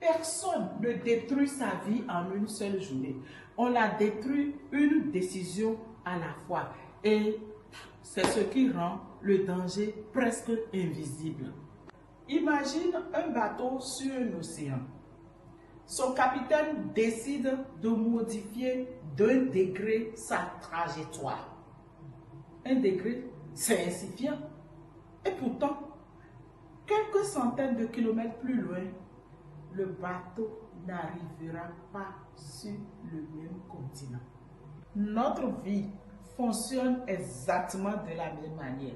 Personne ne détruit sa vie en une seule journée. On la détruit une décision à la fois. Et c'est ce qui rend le danger presque invisible. Imagine un bateau sur un océan. Son capitaine décide de modifier d'1 degré sa trajectoire. 1 degré, c'est insignifiant. Et pourtant, quelques centaines de kilomètres plus loin, le bateau n'arrivera pas sur le même continent. Notre vie fonctionne exactement de la même manière.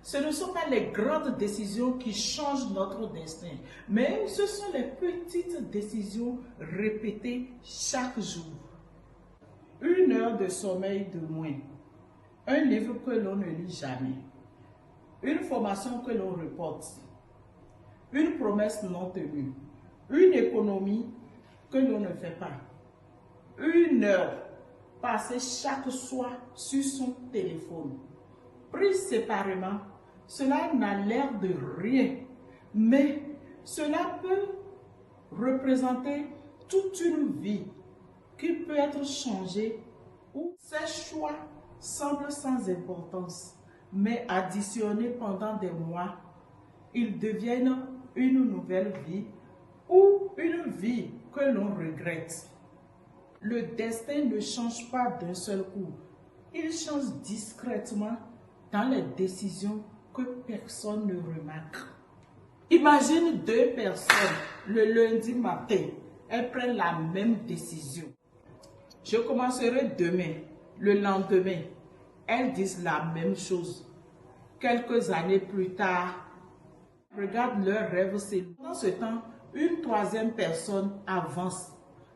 Ce ne sont pas les grandes décisions qui changent notre destin, mais ce sont les petites décisions répétées chaque jour. 1 heure de sommeil de moins, un livre que l'on ne lit jamais, une formation que l'on reporte, une promesse non tenue, une économie que l'on ne fait pas, 1 heure passée chaque soir sur son téléphone. Pris séparément, cela n'a l'air de rien, mais cela peut représenter toute une vie qui peut être changée où ces choix semblent sans importance, mais additionnés pendant des mois, ils deviennent une nouvelle vie ou une vie que l'on regrette. Le destin ne change pas d'un seul coup, il change discrètement dans les décisions que personne ne remarque. Imagine 2 personnes le lundi matin, elles prennent la même décision. Je commencerai demain, le lendemain, elles disent la même chose. Quelques années plus tard, regarde leurs rêves s'éloigner. Pendant ce temps, une 3e personne avance.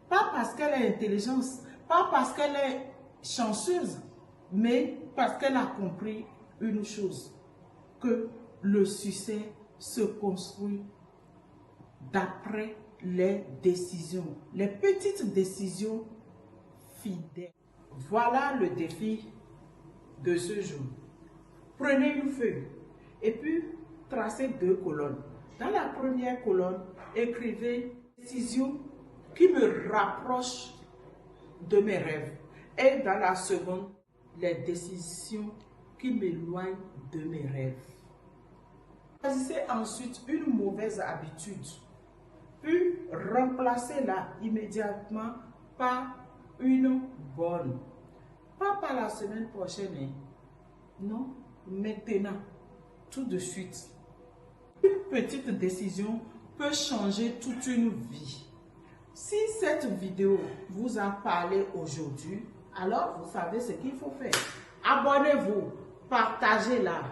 Pas parce qu'elle est intelligente, pas parce qu'elle est chanceuse, mais parce qu'elle a compris une chose, que le succès se construit d'après les décisions, les petites décisions fidèles. Voilà le défi de ce jour. Prenez une feuille et puis tracez 2 colonnes. Dans la première colonne, écrivez décisions qui me rapprochent de mes rêves. Et dans la seconde, les décisions qui m'éloignent de mes rêves. Choisissez ensuite une mauvaise habitude, puis remplacez-la immédiatement par une bonne. Pas par la semaine prochaine, hein. Non, maintenant, tout de suite. Une petite décision peut changer toute une vie. Si cette vidéo vous a parlé aujourd'hui, alors vous savez ce qu'il faut faire. Abonnez-vous, partagez-la,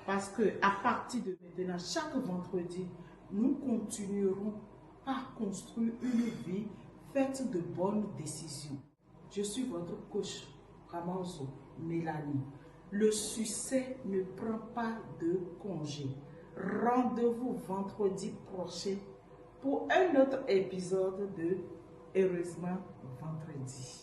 parce que à partir de maintenant, chaque vendredi, nous continuerons à construire une vie faite de bonnes décisions. Je suis votre coach, Ramanzo Mélanie. Le succès ne prend pas de congé. Rendez-vous vendredi prochain pour un autre épisode de Heureusement Vendredi.